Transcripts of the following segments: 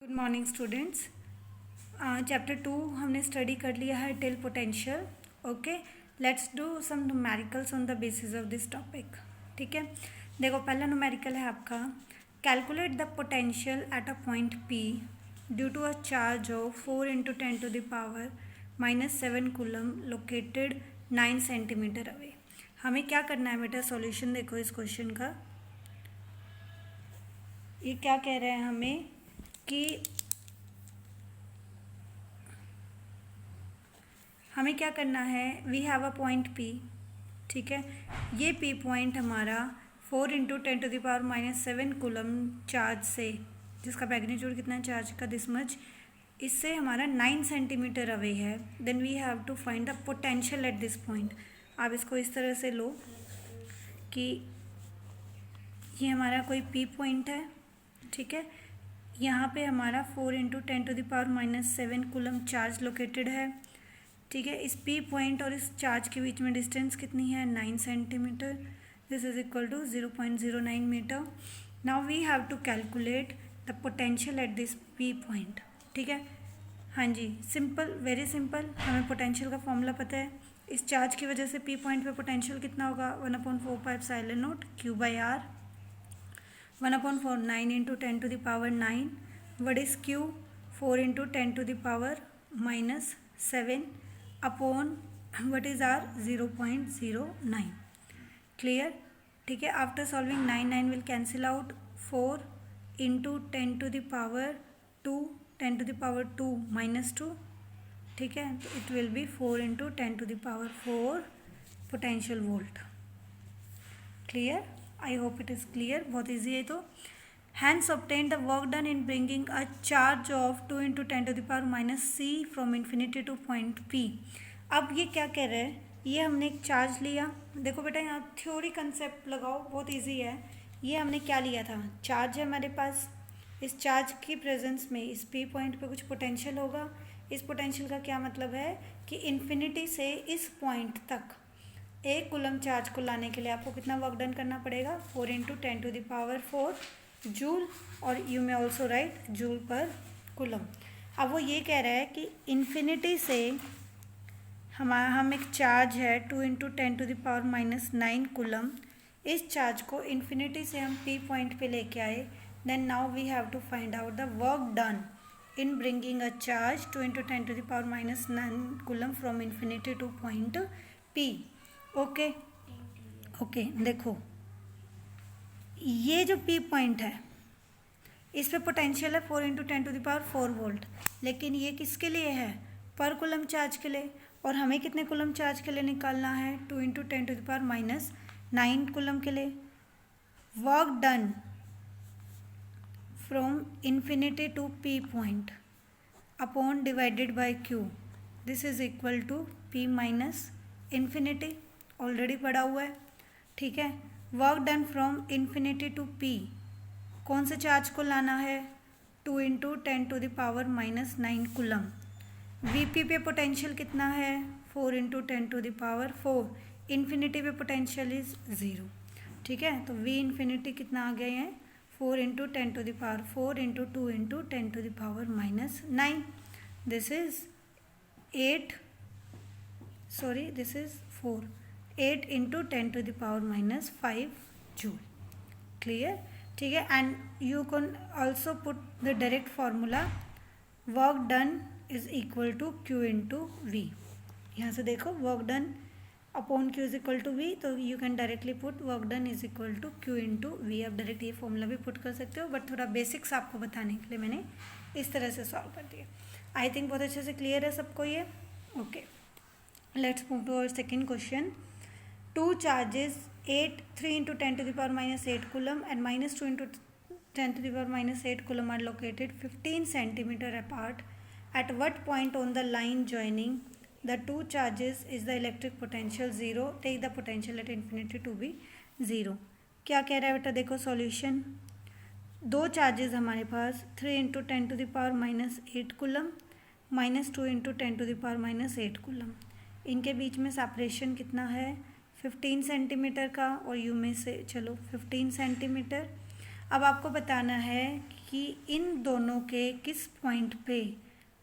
Good morning students. Chapter 2 हमने study कर लिया है till potential. Okay, let's do some numericals on the basis of this topic. ठीक है, देखो पहला न्यूमेरिकल है आपका, calculate the potential at a point P due to a charge of 4 into 10 to the power -7 coulomb located 9 centimetre away. हमें क्या करना है बेटा, सॉल्यूशन देखो इस क्वेश्चन का। ये क्या कह रहे हैं हमें कि हमें क्या करना है, we have a point P. ठीक है, ये पी पॉइंट हमारा 4 into 10 to the power -7 coulomb charge से, जिसका मैग्नीट्यूड कितना है चार्ज का, दिस मच, इससे हमारा 9 सेंटीमीटर अवे है। Then we have to find the potential at this point. आप इसको इस तरह से लो कि ये हमारा कोई पी पॉइंट है। ठीक है, यहाँ पे हमारा 4 into 10 to the power -7 coulomb charge located है। ठीक है, इस पी पॉइंट और इस चार्ज के बीच में डिस्टेंस कितनी है, 9 centimetre. This is equal to 0.09 metre. Now we have to calculate the potential at this P point. ठीक है, हाँ जी, सिंपल, वेरी सिंपल। हमें पोटेंशियल का फॉर्मूला पता है। इस चार्ज की वजह से पी पॉइंट पे पोटेंशियल कितना होगा, 1/4πε0 Q/R। 1/4 9 into 10 to the power 9। What is Q? 4 into 10 to the power -7 upon what is R 0.09। Clear? ठीक है, after solving 9 will cancel out. 4 into 10 to the power 2, 10 to the power 2 -2। ठीक है, तो it will be 4 into 10 to the power 4 potential volt. Clear? I hope it is clear. बहुत easy है। तो hence obtain the work done in bringing a charge of 2 into 10 to the power -c from infinity to point P। अब ये क्या कह रहे हैं, ये हमने एक चार्ज लिया। देखो बेटा, यहाँ थ्योरी कंसेप्ट लगाओ, बहुत इजी है। ये हमने क्या लिया था, चार्ज है हमारे पास। इस चार्ज की प्रेजेंस में इस P पॉइंट पे कुछ पोटेंशियल होगा। इस पोटेंशियल का क्या मतलब है कि इन्फिनिटी से इस पॉइंट तक एक कूलम चार्ज को लाने के लिए आपको कितना वर्क डन करना पड़ेगा, 4 into 10 to the power 4 joule, और you may also write joule per coulomb. अब वो ये कह रहा है कि इन्फिनिटी से हम एक चार्ज है 2 into 10 to the power -9 coulomb, इस चार्ज को इन्फिनिटी से हम पी पॉइंट पे लेके आए। Then now we have to find out the work done in bringing a charge 2 into 10 to the power -9 coulomb from infinity to point P. Okay okay, देखो ये जो पी पॉइंट है इस पे पोटेंशियल है 4 into 10 to the power 4 volt, लेकिन ये किसके लिए है, पर कूलम चार्ज के लिए। और हमें कितने कूलम चार्ज के लिए निकालना है, 2 into 10 to the power -9 coulomb के लिए। Work done from infinity to P point upon divided by Q, this is equal to P minus infinity, already पढ़ा हुआ है। ठीक है, work done from infinity to P, कौन से चार्ज को लाना है, 2 into 10 to the power -9 coulomb. VP पे पोटेंशियल कितना है, 4 into 10 to the power 4। Infinity पे पोटेंशियल इज 0। ठीक है, तो वी इन्फिनिटी कितना आ गया है, 4 into 10 to the power 4 into 2 into 10 to the power -9। This is 8, sorry this is 4, 8 into 10 to the power -5 joule. Clear? ठीक है, and you can also put the direct formula, work done is equal to Q into V. यहाँ से देखो work done upon Q is equal to V, तो you can directly put work done is equal to Q into V. आप direct ये formula भी put कर सकते हो, बट थोड़ा बेसिक्स आपको बताने के लिए मैंने इस तरह से सॉल्व कर दिया। आई थिंक बहुत अच्छे से क्लियर है सबको ये। Okay, let's move to our second question. Two charges 3 into 10 to the power -8 coulomb and -2 into 10 to the power -8 coulomb are located 15 centimeter apart. At what point on the line joining the two charges is the electric potential 0? Take the potential at infinity to be 0. क्या कह रहा है बेटा, देखो solution. दो charges हमारे पास 3 into 10 to the power -8 coulomb, -2 into 10 to the power -8 coulomb, इनके बीच में सेपरेशन कितना है, 15 सेंटीमीटर का, और यू में से चलो 15 सेंटीमीटर। अब आपको बताना है कि इन दोनों के किस पॉइंट पे,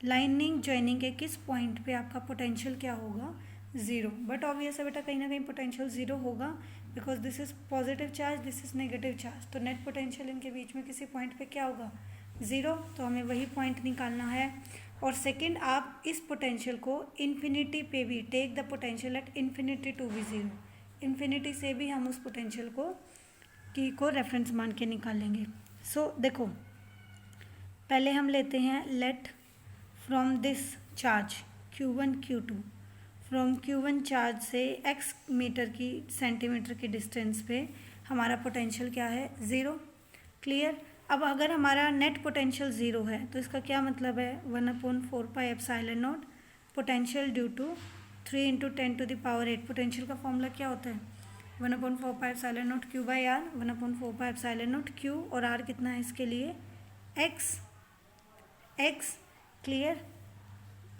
लाइनिंग जॉइनिंग के किस पॉइंट पे आपका पोटेंशियल क्या होगा, ज़ीरो। बट ऑब्वियस है बेटा कहीं ना कहीं पोटेंशियल ज़ीरो होगा, because this is positive charge, this is negative charge, तो नेट पोटेंशियल इनके बीच में किसी पॉइंट पे क्या होगा, ज़ीरो। तो हमें वही पॉइंट निकालना है। और सेकंड, आप इस पोटेंशियल को इन्फिनिटी पे भी, take the potential at infinity to be zero, infinity से भी हम उस पोटेंशियल को रेफरेंस मान के निकालेंगे। सो देखो, पहले हम लेते हैं let from this charge Q1 Q2, from Q1 charge से x मीटर की सेंटीमीटर की डिस्टेंस पे हमारा पोटेंशियल क्या है, ज़ीरो। क्लियर। अब अगर हमारा नेट पोटेंशियल ज़ीरो है तो इसका क्या मतलब है, 1/4 pi epsilon naught potential due to 3 × 10⁸। Potential का फॉर्मूला क्या होता है, 1/4 pi epsilon naught Q by R, 1/4 pi epsilon naught Q, और आर कितना है इसके लिए, x। Clear.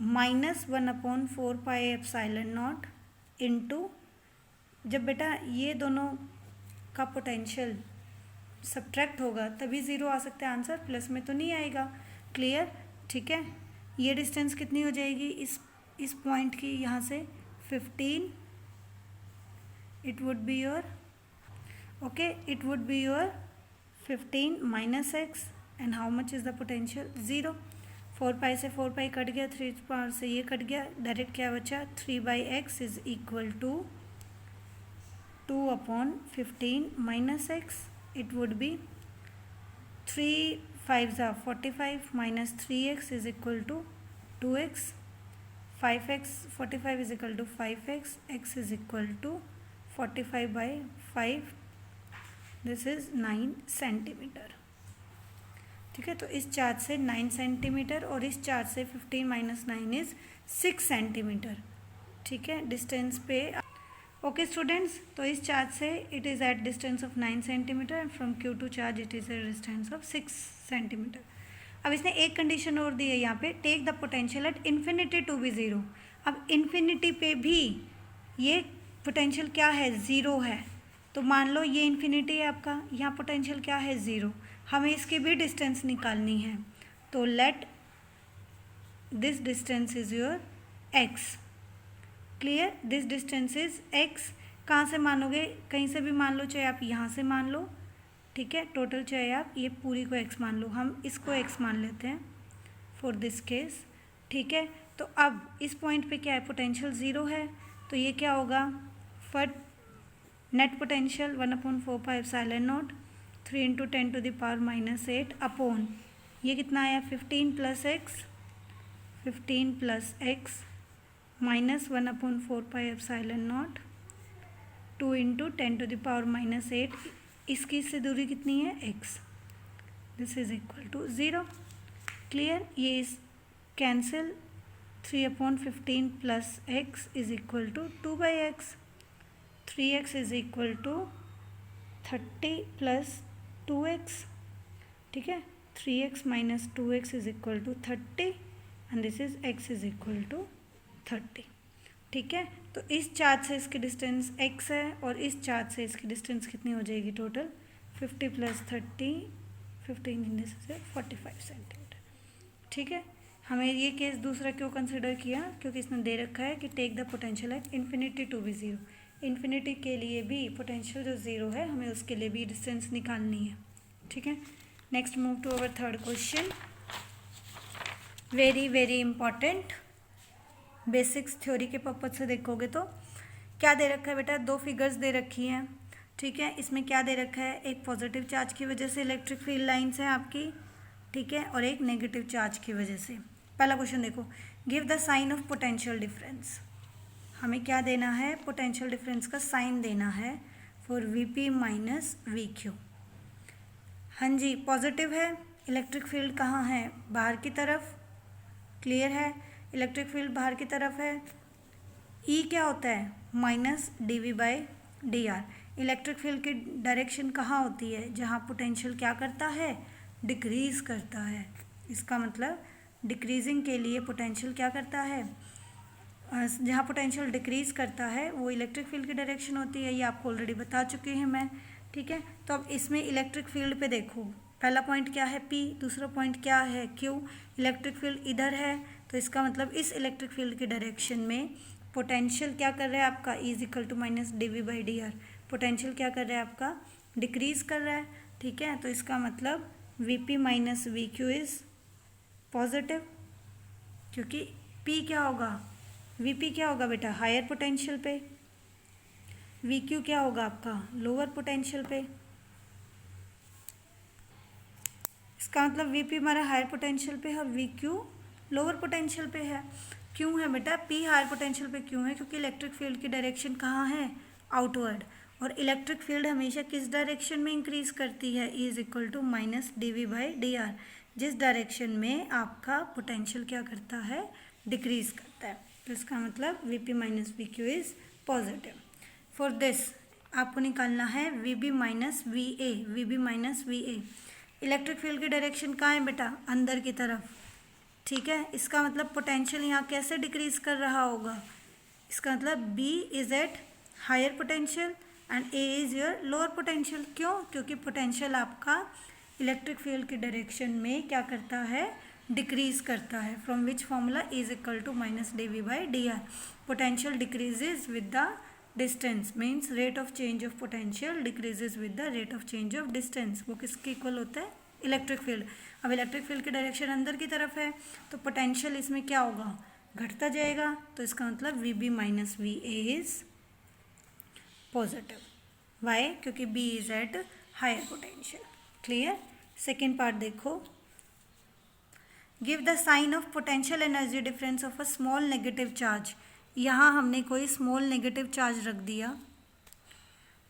-1/4 pi epsilon naught into, जब बेटा ये दोनों का पोटेंशियल सब्ट्रैक्ट होगा तभी ज़ीरो आ सकता है आंसर, प्लस में तो नहीं आएगा। क्लियर। ठीक है। ये डिस्टेंस कितनी हो जाएगी इस पॉइंट की, यहाँ से 15, it would be your, okay, it would be your 15 minus x, and how much is the potential, zero. 4 पाई से 4 पाई कट गया, 3 पावर से ये कट गया, डायरेक्ट क्या बचा, 3/x is equal to 2/15 minus x, it would be 3 5s are 45 minus 3x is equal to 2x, 5x 45 is equal to 5x, x is equal to 45/5, this is 9 centimetre. ठीक है, तो इस charge से 9 centimetre और इस charge से 15 minus 9 is 6 centimetre. ठीक है, डिस्टेंस पे। ओके स्टूडेंट्स, तो इस चार्ज से it is at distance of 9 centimetre and from Q2 charge it is at distance of 6 centimetre. अब इसने एक कंडीशन और दी है यहाँ पे, take the potential at infinity to be zero. अब इन्फिनिटी पे भी ये पोटेंशियल क्या है, ज़ीरो है। तो मान लो ये इन्फिनिटी है आपका, यहाँ पोटेंशियल क्या है, ज़ीरो। हमें इसकी भी डिस्टेंस निकालनी है, तो let this distance is your x। Clear, this distance is x। कहाँ से मानोगे, कहीं से भी मान लो, चाहे आप यहाँ से मान लो, ठीक है, टोटल चाहे आप ये पूरी को x मान लो, हम इसको x मान लेते हैं फॉर दिस केस। ठीक है, तो अब इस पॉइंट पे क्या है, पोटेंशियल ज़ीरो है, तो ये क्या होगा, फट net potential 1/4 pi epsilon naught 3 × 10⁻⁻8 upon ये कितना आया, 15 plus x minus 1/4 pi epsilon naught 2 × 10⁻⁻8, इसकी से दूरी कितनी है, x, this is equal to zero. Clear, ये इस cancel, 3/15 plus x is equal to 2/x, 3x is equal to 30 plus 2x। ठीक है, 3x minus 2x is equal to 30 and this is x is equal to 30। ठीक है, तो इस charge से इसकी डिस्टेंस x है और इस चार्ज से इसकी डिस्टेंस कितनी हो जाएगी टोटल, 50 प्लस 30, 15 इन दिस से 45 सेंटीमीटर। ठीक है, हमें ये केस दूसरा क्यों कंसिडर किया, क्योंकि इसने दे रखा है कि take the potential at infinity to be zero. Infinity के लिए भी पोटेंशियल जो ज़ीरो है, हमें उसके लिए भी डिस्टेंस निकालनी है। ठीक है, next move to our third question, very very important. Basics theory के पर्पज से देखोगे तो क्या दे रखा है बेटा, दो फिगर्स दे रखी हैं। ठीक है, इसमें क्या दे रखा है, एक पॉजिटिव चार्ज की वजह से इलेक्ट्रिक फील्ड लाइंस हैं आपकी, ठीक है, और एक नेगेटिव चार्ज की वजह से। पहला क्वेश्चन देखो, give the sign of potential difference. हमें क्या देना है, पोटेंशियल डिफरेंस का साइन देना है फॉर Vp माइनस VQ। हाँ जी, पॉजिटिव है, इलेक्ट्रिक फील्ड कहाँ है, बाहर की तरफ। क्लियर है, इलेक्ट्रिक फील्ड बाहर की तरफ है। E क्या होता है, -dV/dr। इलेक्ट्रिक फील्ड की डायरेक्शन कहाँ होती है, जहाँ पोटेंशियल क्या करता है, डिक्रीज़ करता है। इसका मतलब डिक्रीजिंग के लिए पोटेंशियल क्या करता है, जहाँ पोटेंशियल डिक्रीज़ करता है वो इलेक्ट्रिक फील्ड की डायरेक्शन होती है, ये आपको ऑलरेडी बता चुके हैं मैं। ठीक है, तो अब इसमें इलेक्ट्रिक फील्ड पे देखो, पहला पॉइंट क्या है P, दूसरा पॉइंट क्या है Q। इलेक्ट्रिक फील्ड इधर है तो इसका मतलब इस इलेक्ट्रिक फील्ड के डायरेक्शन में पोटेंशियल क्या कर रहा है आपका E is equal to minus dV/dr। Potential क्या कर रहा है आपका डिक्रीज कर रहा है, ठीक है। तो इसका मतलब Vp minus VQ is positive, क्योंकि P क्या होगा, Vp क्या होगा बेटा हायर पोटेंशियल पे, VQ क्या होगा आपका लोअर पोटेंशियल पे। इसका मतलब Vp हमारा हायर पोटेंशियल पे है और VQ लोअर पोटेंशियल पे है। क्यों है बेटा P हायर पोटेंशियल पे क्यों है, क्योंकि इलेक्ट्रिक फील्ड की डायरेक्शन कहाँ है आउटवर्ड, और इलेक्ट्रिक फील्ड हमेशा किस डायरेक्शन में इंक्रीज करती है E is equal to minus dV/dr, जिस डायरेक्शन में आपका पोटेंशियल क्या करता है डिक्रीज करता है। तो इसका मतलब Vp minus VQ is positive. For this आपको निकालना है Vb minus VA, Vb minus VA। Electric field की डायरेक्शन कहाँ है बेटा अंदर की तरफ, ठीक है। इसका मतलब पोटेंशियल यहाँ कैसे डिक्रीज कर रहा होगा, इसका मतलब B is at higher potential and A is your lower potential. क्यों, क्योंकि पोटेंशियल आपका इलेक्ट्रिक फील्ड की डायरेक्शन में क्या करता है डिक्रीज करता है। From which formula E is equal to minus dV/dr। Potential decreases with the distance, means rate of change of potential decreases with the rate of change of distance. वो किसके इक्वल होता है इलेक्ट्रिक फील्ड। अब electric field की direction अंदर की तरफ है तो पोटेंशियल इसमें क्या होगा घटता जाएगा। तो इसका मतलब Vb minus VA is positive. Why, क्योंकि B is at higher potential. Clear. Second part देखो, give the sign of potential energy difference of a small negative charge. यहाँ हमने कोई स्मॉल नेगेटिव चार्ज रख दिया,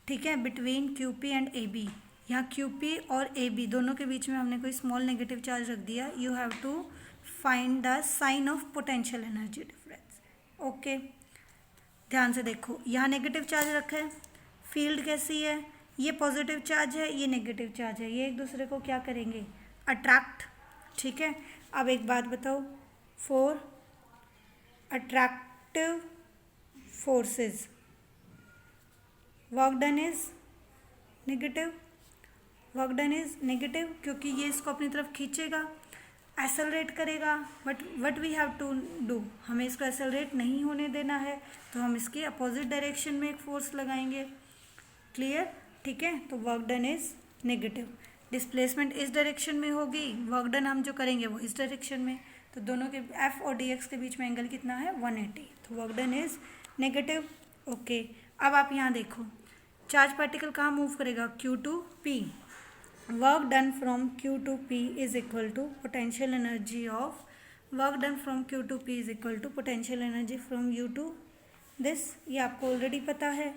ठीक है, बिटवीन QP एंड AB। यहाँ QP और AB दोनों के बीच में हमने कोई स्मॉल नेगेटिव चार्ज रख दिया। You have to find the sign of potential energy difference. Okay, ध्यान से देखो, यहाँ नेगेटिव चार्ज रखा है, फील्ड कैसी है, ये पॉजिटिव चार्ज है, ये नेगेटिव चार्ज है, ये एक दूसरे को क्या करेंगे अट्रैक्ट, ठीक है। अब एक बात बताओ, for attractive forces work done is negative, work done is negative, क्योंकि ये इसको अपनी तरफ खींचेगा, एक्सेलरेट करेगा। But what we have to do, हमें इसको एक्सेलरेट नहीं होने देना है, तो हम इसके अपोजिट डायरेक्शन में एक फोर्स लगाएंगे। क्लियर, ठीक है। तो work done is negative, displacement इस डायरेक्शन में होगी, वर्क डन हम जो करेंगे वो इस डायरेक्शन में। तो दोनों के F और dx के बीच में एंगल कितना है 180, तो work done is negative. Okay, अब आप यहाँ देखो, चार्ज पार्टिकल कहाँ मूव करेगा Q to P। Work done from Q to P is equal to potential energy of, work done from Q to P is equal to potential energy from U to this, ये आपको already पता है,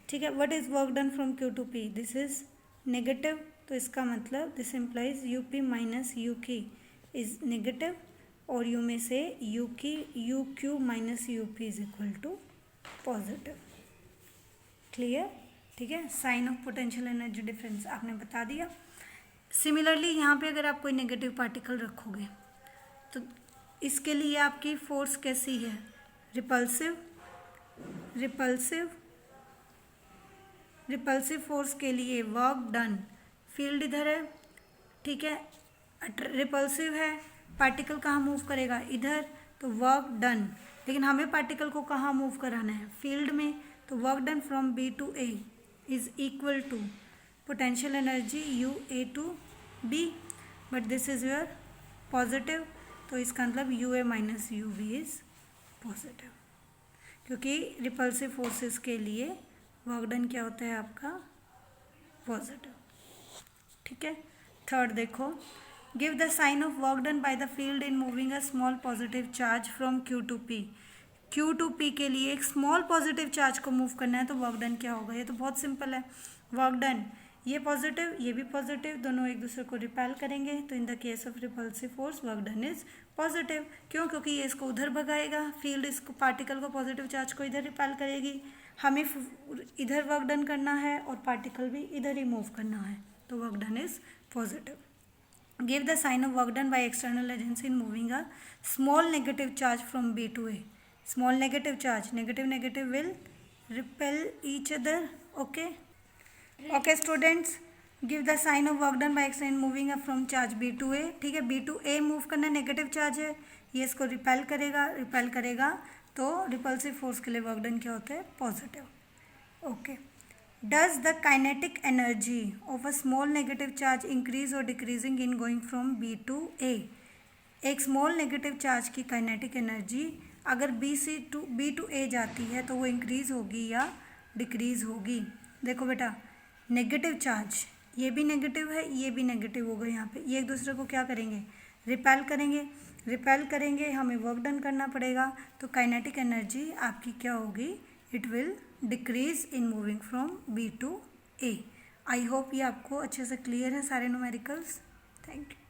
ठीक है। What is work done from Q to P, this is negative, तो इसका मतलब this implies UP minus UK is negative, और यू में से UQ minus UP is equal to positive. Clear, ठीक है। Sign of potential energy difference आपने बता दिया। सिमिलरली यहाँ पे अगर आप कोई नेगेटिव पार्टिकल रखोगे तो इसके लिए आपकी फोर्स कैसी है, रिपल्सिव, रिपल्सिव, रिपल्सिव फोर्स के लिए वर्क डन, फील्ड इधर है, ठीक है, रिपल्सिव है, पार्टिकल कहाँ मूव करेगा इधर, तो वर्क डन, लेकिन हमें पार्टिकल को कहाँ मूव कराना है फील्ड में, तो work done from B to A is equal to potential energy UA to B, but this is your positive, तो इसका मतलब UA minus UB is positive, क्योंकि रिपल्सिव फोर्सेस के लिए वर्क डन क्या होता है आपका पॉजिटिव, ठीक है। थर्ड देखो, give the sign of work done by the field in moving a small positive charge from Q to P। Q to P के लिए एक स्मॉल पॉजिटिव चार्ज को मूव करना है तो वर्क डन क्या होगा, ये तो बहुत सिंपल है। वर्क डन, ये पॉजिटिव ये भी पॉजिटिव, दोनों एक दूसरे को रिपेल करेंगे, तो in the case of repulsive force work done is positive. क्यों, क्योंकि ये इसको उधर भगाएगा, फील्ड इसको पार्टिकल को पॉजिटिव चार्ज को इधर रिपेल करेगी, हमें इधर वर्क डन करना है और पार्टिकल भी इधर ही मूव करना है, तो work done is positive. Give the sign of work done by external agency in moving a small negative charge from B to A. Small negative charge, negative negative will repel each other. Okay. Okay students, give the sign of work done by extend moving up from charge B to A, ठीक है, B to A move करना negative charge है, ये इसको repel करेगा तो repulsive force के लिए वर्क डन क्या होता है, positive. Okay, does the kinetic energy of a small negative charge increase और decreasing in going from B to A. एक स्मॉल नेगेटिव चार्ज की काइनेटिक एनर्जी अगर बी टू ए जाती है तो वो इंक्रीज होगी या डिक्रीज होगी। देखो बेटा, नेगेटिव चार्ज, ये भी नेगेटिव है, ये भी नेगेटिव होगा, यहाँ पे ये एक दूसरे को क्या करेंगे, रिपेल करेंगे, हमें वर्क डन करना पड़ेगा, तो काइनेटिक एनर्जी आपकी क्या होगी, it will decrease in moving from B to A. I hope ये आपको अच्छे से क्लियर है सारे न्यूमेरिकल्स। Thank you.